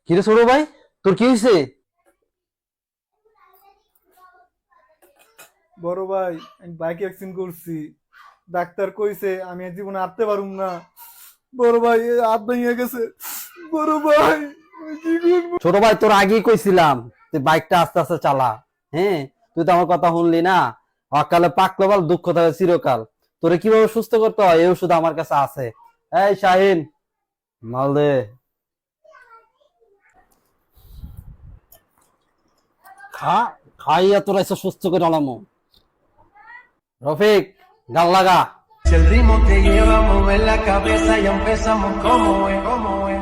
কিরে ছোট ভাই, তোর কি হয়েছে? বড় ভাই, আমি বাইক অ্যাক্সিডেন্ট করছি। ডাক্তার কইছে আমি আর জীবনে হাঁটতে পারুম না। বড় ভাই, হাত ভেঙে গেছে। বড় ভাই, আমি কি করবো? ছোট ভাই, তোর আগেই কইছিলাম তুই বাইকটা আস্তে আস্তে চালা। হ্যাঁ, তুই তো আমার কথা শুনলি না। অকালে পাকলো বল, দুঃখ থাকে চিরকাল। তোরে কিভাবে সুস্থ করতে হয় এই ওষুধ আমার কাছে আছে। এই শাহিন, মাল দে। খা, খাইয়া তোরা এসে সুস্থ করে আলামো। রফিক, গাল লাগা। Si el ritmo te lleva a mover la cabeza, ya empezamos como es, como es.